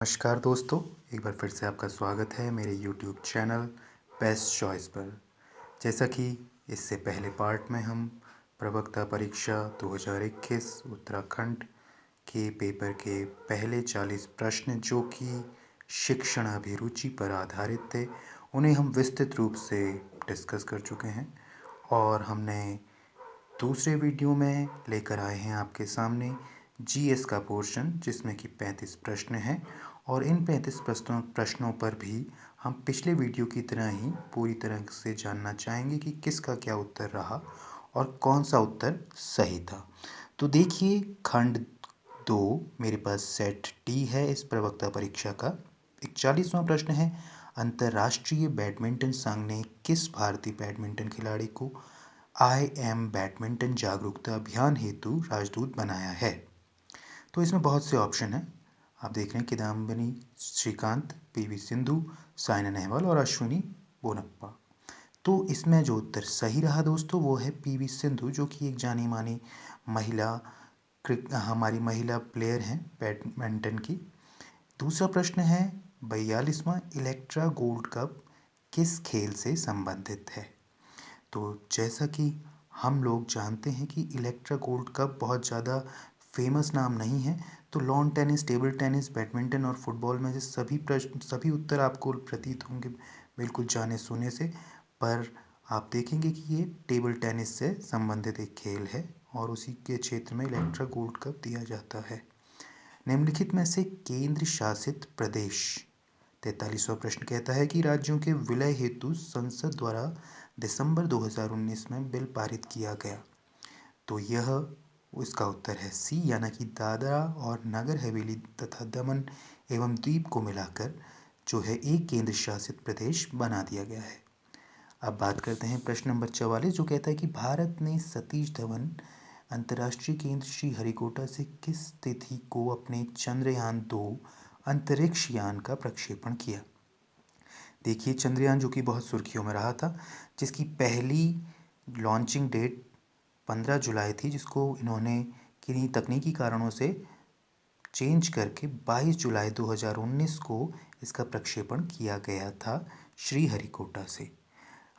नमस्कार दोस्तों, एक बार फिर से आपका स्वागत है मेरे यूट्यूब चैनल बेस्ट चॉइस पर। जैसा कि इससे पहले पार्ट में हम प्रवक्ता परीक्षा 2021 उत्तराखंड के पेपर के पहले 40 प्रश्न जो कि शिक्षण अभिरुचि पर आधारित थे, उन्हें हम विस्तृत रूप से डिस्कस कर चुके हैं। और हमने दूसरे वीडियो में लेकर आए हैं आपके सामने जीएस का पोर्शन, जिसमें कि 35 प्रश्न हैं। और इन 35 प्रश्नों पर भी हम पिछले वीडियो की तरह ही पूरी तरह से जानना चाहेंगे कि किसका क्या उत्तर रहा और कौन सा उत्तर सही था। तो देखिए, खंड 2 मेरे पास सेट डी है इस प्रवक्ता परीक्षा का। 41वां प्रश्न है, अंतर्राष्ट्रीय बैडमिंटन संघ ने किस भारतीय बैडमिंटन खिलाड़ी को आई एम बैडमिंटन जागरूकता अभियान हेतु राजदूत बनाया है? तो इसमें बहुत से ऑप्शन हैं। आप देख रहे हैं किदाम्बिनी श्रीकांत, पीवी सिंधु, साइना नेहवाल और अश्विनी पोनप्पा। तो इसमें जो उत्तर सही रहा दोस्तों वो है पीवी सिंधु, जो कि एक जानी मानी हमारी महिला प्लेयर हैं बैडमिंटन की। दूसरा प्रश्न है 42वां, इलेक्ट्रा गोल्ड कप किस खेल से संबंधित है? तो जैसा कि हम लोग जानते हैं कि इलेक्ट्रा गोल्ड कप बहुत ज़्यादा फेमस नाम नहीं है, तो lawn tennis, table tennis, badminton और फुटबॉल में से सभी उत्तर आपको प्रतीत होंगे बिल्कुल जाने सुने से। पर आप देखेंगे कि ये टेबल टेनिस से संबंधित एक खेल है और उसी के क्षेत्र में इलेक्ट्रा गोल्ड कप दिया जाता है। निम्नलिखित में से केंद्र शासित प्रदेश, 43वां प्रश्न कहता है कि राज्यों के विलय हेतु संसद द्वारा दिसंबर 2019 में बिल पारित किया गया। तो यह इसका उत्तर है सी, यानी कि दादरा और नगर हवेली तथा दमन एवं द्वीप को मिलाकर जो है एक केंद्र शासित प्रदेश बना दिया गया है। अब बात करते हैं प्रश्न नंबर 44, जो कहता है कि भारत ने सतीश धवन अंतर्राष्ट्रीय केंद्र श्रीहरिकोटा से किस तिथि को अपने चंद्रयान 2 अंतरिक्ष यान का प्रक्षेपण किया? देखिए, चंद्रयान जो कि बहुत सुर्खियों में रहा था, जिसकी पहली लॉन्चिंग डेट 15 जुलाई थी, जिसको इन्होंने किन्हीं तकनीकी कारणों से चेंज करके 22 जुलाई 2019 को इसका प्रक्षेपण किया गया था श्रीहरिकोटा से।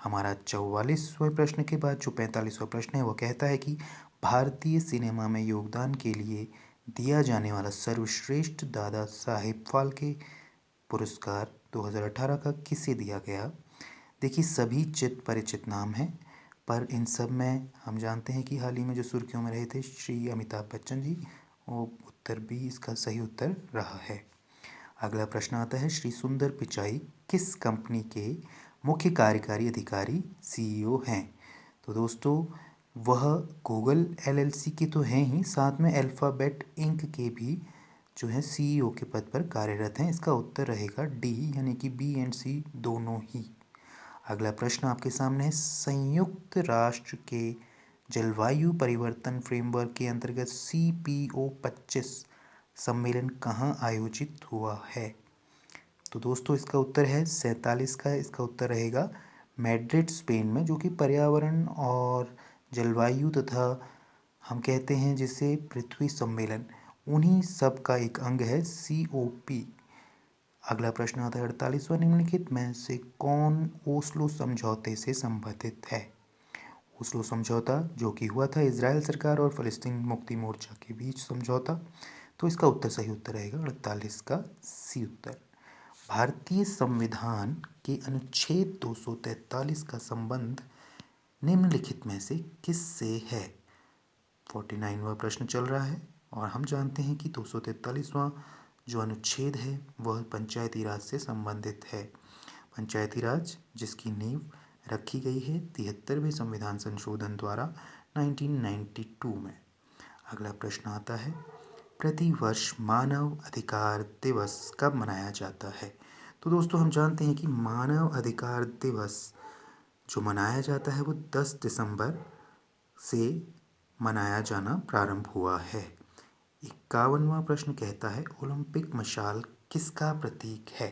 हमारा 44वें प्रश्न के बाद जो 45वां प्रश्न है वो कहता है कि भारतीय सिनेमा में योगदान के लिए दिया जाने वाला सर्वश्रेष्ठ दादा साहेब फाल्के पुरस्कार 2018 का किसे दिया गया? देखिए, सभी चित परिचित नाम हैं, पर इन सब में हम जानते हैं कि हाल ही में जो सुर्खियों में रहे थे श्री अमिताभ बच्चन जी, वो उत्तर भी इसका सही उत्तर रहा है। अगला प्रश्न आता है, श्री सुंदर पिचाई किस कंपनी के मुख्य कार्यकारी अधिकारी सीईओ हैं? तो दोस्तों, वह गूगल एलएलसी के तो हैं ही, साथ में अल्फ़ाबेट इंक के भी जो है सीईओ के पद पर कार्यरत हैं। इसका उत्तर रहेगा डी, यानी कि बी एंड सी दोनों ही। अगला प्रश्न आपके सामने है, संयुक्त राष्ट्र के जलवायु परिवर्तन फ्रेमवर्क के अंतर्गत CPO25 सम्मेलन कहाँ आयोजित हुआ है? तो दोस्तों, इसका उत्तर है 47 का। इसका उत्तर रहेगा मैड्रिड, स्पेन में, जो कि पर्यावरण और जलवायु तथा हम कहते हैं जिसे पृथ्वी सम्मेलन, उन्हीं सब का एक अंग है COP। अगला प्रश्न आता है 48वां, निम्नलिखित में से कौन ओस्लो समझौते से संबंधित है? ओस्लो समझौता जो कि हुआ था इजराइल सरकार और फ़लस्तीन मुक्ति मोर्चा के बीच समझौता। तो इसका उत्तर सही उत्तर रहेगा 48 का सी उत्तर। भारतीय संविधान के अनुच्छेद 243 का संबंध निम्नलिखित में से किससे है? 49वां प्रश्न चल रहा है और हम जानते हैं कि 243वां जो अनुच्छेद है वह पंचायती राज से संबंधित है। पंचायती राज जिसकी नींव रखी गई है 73वें संविधान संशोधन द्वारा 1992 में। अगला प्रश्न आता है, प्रतिवर्ष मानव अधिकार दिवस कब मनाया जाता है? तो दोस्तों, हम जानते हैं कि मानव अधिकार दिवस जो मनाया जाता है वो 10 दिसंबर से मनाया जाना प्रारंभ हुआ है। 51वां प्रश्न कहता है, ओलंपिक मशाल किसका प्रतीक है?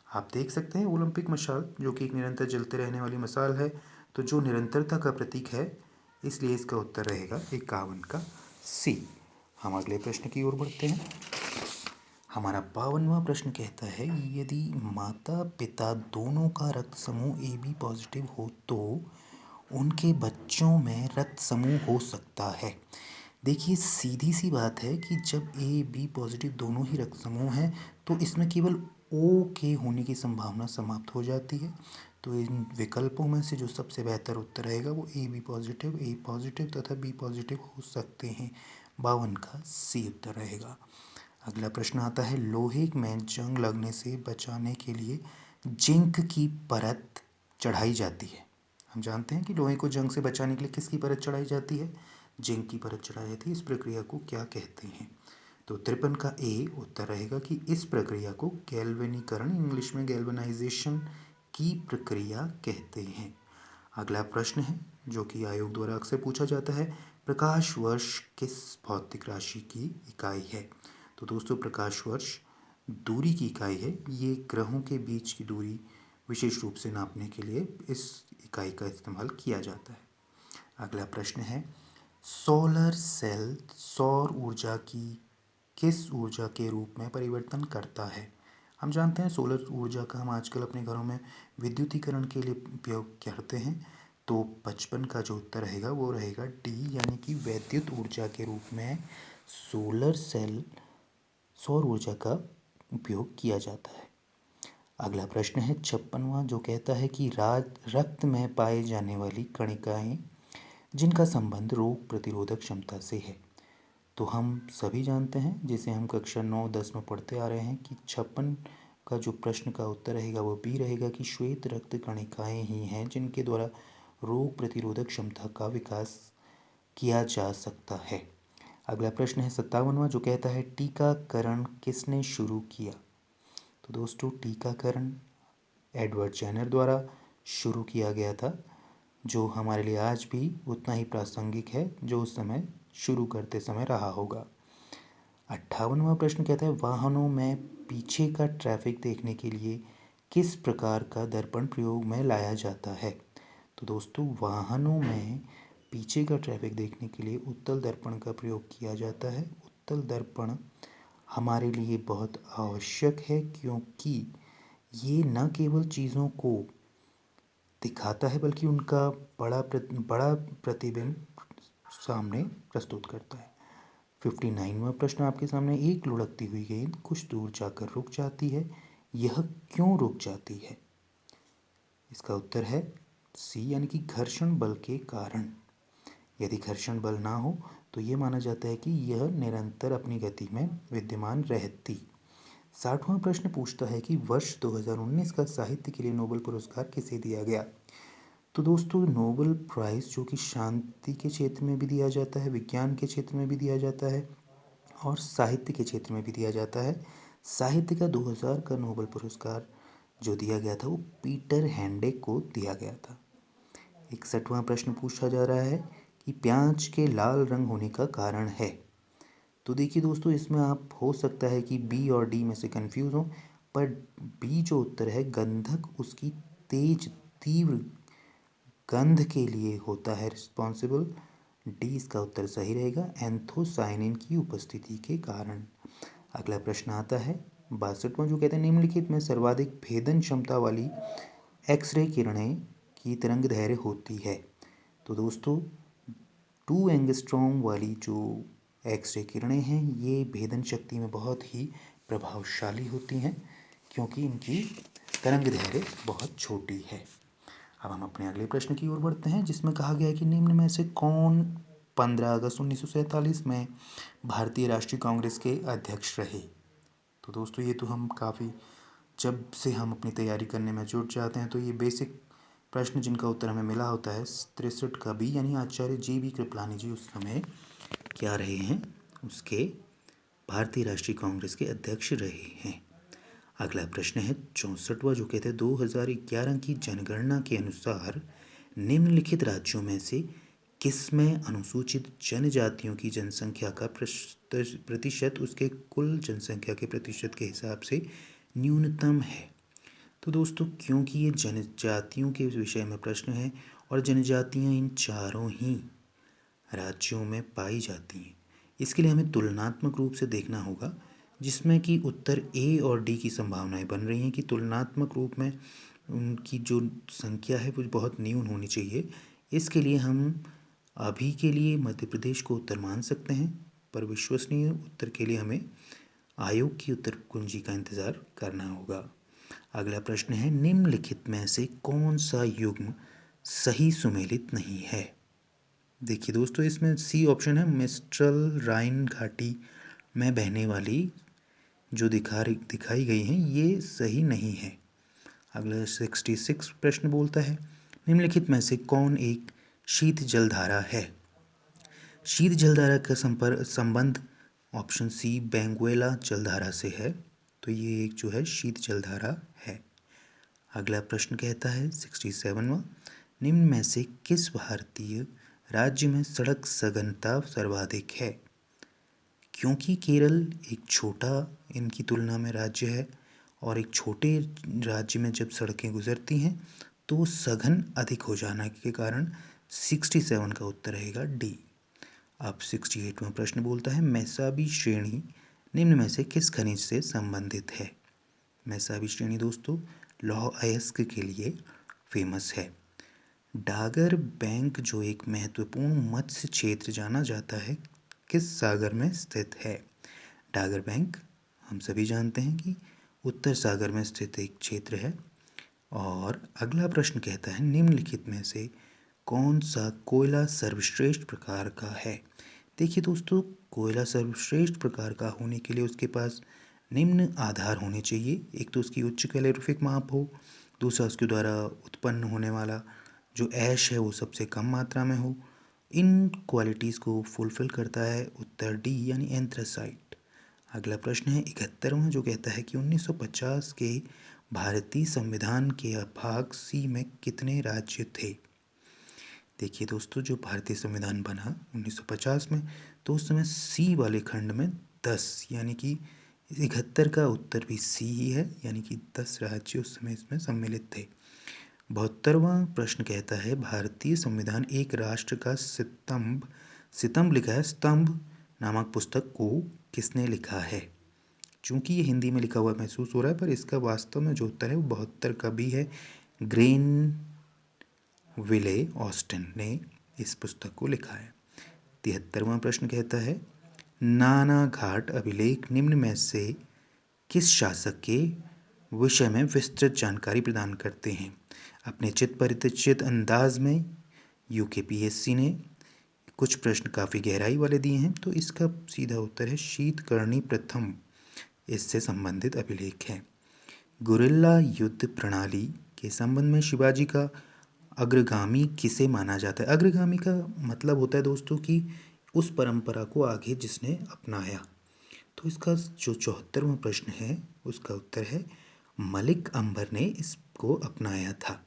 आप देख सकते हैं ओलंपिक मशाल जो कि एक निरंतर जलते रहने वाली मशाल है, तो जो निरंतरता का प्रतीक है, इसलिए इसका उत्तर रहेगा 51 का सी। हम अगले प्रश्न की ओर बढ़ते हैं। हमारा 52वां प्रश्न कहता है, यदि माता पिता दोनों का रक्त समूह AB पॉजिटिव हो तो उनके बच्चों में रक्त समूह हो सकता है। देखिए सीधी सी बात है कि जब AB पॉजिटिव दोनों ही रक्त समूह हैं तो इसमें केवल O के होने की संभावना समाप्त हो जाती है। तो इन विकल्पों में से जो सबसे बेहतर उत्तर रहेगा वो AB पॉजिटिव, A पॉजिटिव तथा B पॉजिटिव हो सकते हैं। 52 का C उत्तर रहेगा। अगला प्रश्न आता है, लोहे में जंग लगने से बचाने के लिए जिंक की परत चढ़ाई जाती है। हम जानते हैं कि लोहे को जंग से बचाने के लिए किसकी परत चढ़ाई जाती है? जिंक की परत चढ़ाई जाती है। इस प्रक्रिया को क्या कहते हैं? तो 53 का ए उत्तर रहेगा कि इस प्रक्रिया को गैल्वेनीकरण, इंग्लिश में गैल्वेनाइजेशन की प्रक्रिया कहते हैं। अगला प्रश्न है जो कि आयोग द्वारा अक्सर पूछा जाता है, प्रकाश वर्ष किस भौतिक राशि की इकाई है? तो दोस्तों प्रकाश वर्ष दूरी की इकाई है। ये ग्रहों के बीच की दूरी विशेष रूप से नापने के लिए इस इकाई का इस्तेमाल किया जाता है। अगला प्रश्न है, सोलर सेल सौर ऊर्जा की किस ऊर्जा के रूप में परिवर्तन करता है? हम जानते हैं सोलर ऊर्जा का हम आजकल अपने घरों में विद्युतीकरण के लिए उपयोग करते हैं। तो 55 का जो उत्तर रहेगा वो रहेगा डी, यानी कि वैद्युत ऊर्जा के रूप में सोलर सेल सौर ऊर्जा का उपयोग किया जाता है। अगला प्रश्न है 56वां, जो कहता है कि रक्त में पाए जाने वाली कणिकाएं जिनका संबंध रोग प्रतिरोधक क्षमता से है। तो हम सभी जानते हैं, जिसे हम कक्षा 9-10 में पढ़ते आ रहे हैं, कि 56 का जो प्रश्न का उत्तर रहेगा वो बी रहेगा कि श्वेत रक्त कणिकाएं ही हैं जिनके द्वारा रोग प्रतिरोधक क्षमता का विकास किया जा सकता है। अगला प्रश्न है 57वां, जो कहता है टीकाकरण किसने शुरू किया? तो दोस्तों टीकाकरण एडवर्ड जेनर द्वारा शुरू किया गया था, जो हमारे लिए आज भी उतना ही प्रासंगिक है जो उस समय शुरू करते समय रहा होगा। 58वां प्रश्न कहता है, वाहनों में पीछे का ट्रैफिक देखने के लिए किस प्रकार का दर्पण प्रयोग में लाया जाता है? तो दोस्तों वाहनों में पीछे का ट्रैफिक देखने के लिए उत्तल दर्पण का प्रयोग किया जाता है। उत्तल दर्पण हमारे लिए बहुत आवश्यक है क्योंकि ये न केवल चीज़ों को दिखाता है बल्कि उनका बड़ा प्रतिबिंब सामने प्रस्तुत करता है। 59वां प्रश्न आपके सामने, एक लुढ़कती हुई गेंद कुछ दूर जाकर रुक जाती है, यह क्यों रुक जाती है? इसका उत्तर है सी, यानी कि घर्षण बल के कारण। यदि घर्षण बल ना हो तो ये माना जाता है कि यह निरंतर अपनी गति में विद्यमान रहती। 60वां प्रश्न पूछता है कि वर्ष 2019 का साहित्य के लिए नोबेल पुरस्कार किसे दिया गया? तो दोस्तों नोबेल प्राइज़ जो कि शांति के क्षेत्र में भी दिया जाता है, विज्ञान के क्षेत्र में भी दिया जाता है और साहित्य के क्षेत्र में भी दिया जाता है। साहित्य का 2000 का नोबेल पुरस्कार जो दिया गया था वो पीटर हैंडेक को दिया गया था। 61वां प्रश्न पूछा जा रहा है कि प्याज के लाल रंग होने का कारण है। तो देखिए दोस्तों इसमें आप हो सकता है कि बी और डी में से कंफ्यूज हो, पर बी जो उत्तर है गंधक उसकी तेज तीव्र गंध के लिए होता है रिस्पॉन्सिबल। डी इसका उत्तर सही रहेगा, एंथोसाइनिन की उपस्थिति के कारण। अगला प्रश्न आता है 62वां, जो कहते हैं निम्नलिखित में सर्वाधिक भेदन क्षमता वाली एक्सरे किरणें की तरंग दैर्घ्य होती है। तो दोस्तों 2 एंगस्ट्रॉम वाली जो एक्सरे किरणें हैं ये भेदन शक्ति में बहुत ही प्रभावशाली होती हैं क्योंकि इनकी तरंग दैर्घ्य बहुत छोटी है। अब हम अपने अगले प्रश्न की ओर बढ़ते हैं, जिसमें कहा गया है कि निम्न में से कौन 15 अगस्त 1947 में भारतीय राष्ट्रीय कांग्रेस के अध्यक्ष रहे? तो दोस्तों ये तो हम काफ़ी, जब से हम अपनी तैयारी करने में जुट जाते हैं तो ये बेसिक प्रश्न जिनका उत्तर हमें मिला होता है। 63 का बी, यानी आचार्य JB कृपलानी जी उस समय क्या रहे हैं, उसके भारतीय राष्ट्रीय कांग्रेस के अध्यक्ष रहे हैं। अगला प्रश्न है 64वां, जो कहते हैं 2011 की जनगणना के अनुसार निम्नलिखित राज्यों में से किसमें अनुसूचित जनजातियों की जनसंख्या का प्रतिशत उसके कुल जनसंख्या के प्रतिशत के हिसाब से न्यूनतम है? तो दोस्तों क्योंकि ये जनजातियों के विषय में प्रश्न है और जनजातियां इन चारों ही राज्यों में पाई जाती हैं, इसके लिए हमें तुलनात्मक रूप से देखना होगा जिसमें कि उत्तर ए और डी की संभावनाएं बन रही हैं कि तुलनात्मक रूप में उनकी जो संख्या है वो बहुत न्यून होनी चाहिए। इसके लिए हम अभी के लिए मध्य प्रदेश को उत्तर मान सकते हैं, पर विश्वसनीय उत्तर के लिए हमें आयोग की उत्तर कुंजी का इंतज़ार करना होगा। अगला प्रश्न है, निम्नलिखित में से कौन सा युग्म सही सुमेलित नहीं है? देखिए दोस्तों, इसमें सी ऑप्शन है, मिस्ट्रल राइन घाटी में बहने वाली जो दिखाई गई हैं ये सही नहीं है। अगला 66 प्रश्न बोलता है, निम्नलिखित में से कौन एक शीत जलधारा है? शीत जलधारा का संबंध ऑप्शन सी बेंगुएला जलधारा से है, तो ये एक जो है शीत जलधारा है। अगला प्रश्न कहता है 67वां, निम्न में से किस भारतीय राज्य में सड़क सघनता सर्वाधिक है? क्योंकि केरल एक छोटा इनकी तुलना में राज्य है और एक छोटे राज्य में जब सड़कें गुजरती हैं तो सघन अधिक हो जाने के कारण 67 का उत्तर रहेगा डी। अब 68वां प्रश्न बोलता है, मैसाबी श्रेणी निम्न में से किस खनिज से संबंधित है? मैसाबी श्रेणी दोस्तों लौह अयस्क के लिए फेमस है। डागर बैंक जो एक महत्वपूर्ण मत्स्य क्षेत्र जाना जाता है किस सागर में स्थित है? डागर बैंक हम सभी जानते हैं कि उत्तर सागर में स्थित एक क्षेत्र है। और अगला प्रश्न कहता है, निम्नलिखित में से कौन सा कोयला सर्वश्रेष्ठ प्रकार का है? देखिए दोस्तों, कोयला सर्वश्रेष्ठ प्रकार का होने के लिए उसके पास निम्न आधार होने चाहिए। एक तो उसकी उच्च कैलोरीफिक माप हो, दूसरा उसके द्वारा उत्पन्न होने वाला जो ऐश है वो सबसे कम मात्रा में हो। इन क्वालिटीज़ को फुलफ़िल करता है उत्तर डी यानी एंथ्रासाइट। अगला प्रश्न है 71वां जो कहता है कि 1950 के भारतीय संविधान के भाग सी में कितने राज्य थे? देखिए दोस्तों, जो भारतीय संविधान बना 1950 में तो उस समय सी वाले खंड में 10 यानी कि 71 का उत्तर भी सी ही है, यानी कि 10 राज्य उस समय इसमें सम्मिलित थे। 72वां प्रश्न कहता है, भारतीय संविधान एक राष्ट्र का सितंभ लिखा है, स्तंभ नामक पुस्तक को किसने लिखा है? चूंकि ये हिंदी में लिखा हुआ महसूस हो रहा है, पर इसका वास्तव में जो उत्तर है वो 72 का भी है। ग्रेन विले ऑस्टिन ने इस पुस्तक को लिखा है। 73वां प्रश्न कहता है, नाना घाट अभिलेख निम्न में से किस शासक के विषय में विस्तृत जानकारी प्रदान करते हैं? अपने चित परिचित अंदाज में यूकेपीएससी ने कुछ प्रश्न काफ़ी गहराई वाले दिए हैं, तो इसका सीधा उत्तर है शीतकर्णी प्रथम इससे संबंधित अभिलेख है। गुरिल्ला युद्ध प्रणाली के संबंध में शिवाजी का अग्रगामी किसे माना जाता है? अग्रगामी का मतलब होता है दोस्तों कि उस परंपरा को आगे जिसने अपनाया। तो इसका जो 74वां प्रश्न है उसका उत्तर है मलिक अंबर ने इसको अपनाया था।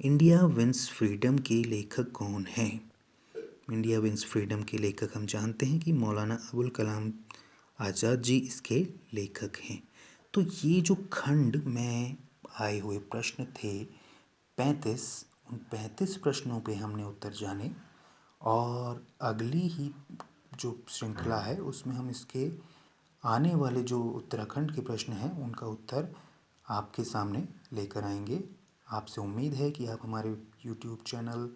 इंडिया विंस फ्रीडम के लेखक कौन हैं? इंडिया विंस फ्रीडम के लेखक हम जानते हैं कि मौलाना अबुल कलाम आज़ाद जी इसके लेखक हैं। तो ये जो खंड में आए हुए प्रश्न थे 35, उन 35 प्रश्नों पे हमने उत्तर जाने, और अगली ही जो श्रृंखला है उसमें हम इसके आने वाले जो उत्तराखंड के प्रश्न हैं उनका उत्तर आपके सामने लेकर आएंगे। आपसे उम्मीद है कि आप हमारे YouTube channel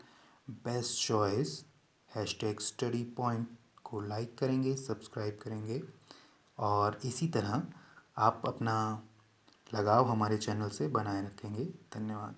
best choice #study point को लाइक करेंगे, सब्सक्राइब करेंगे, और इसी तरह आप अपना लगाव हमारे चैनल से बनाए रखेंगे। धन्यवाद।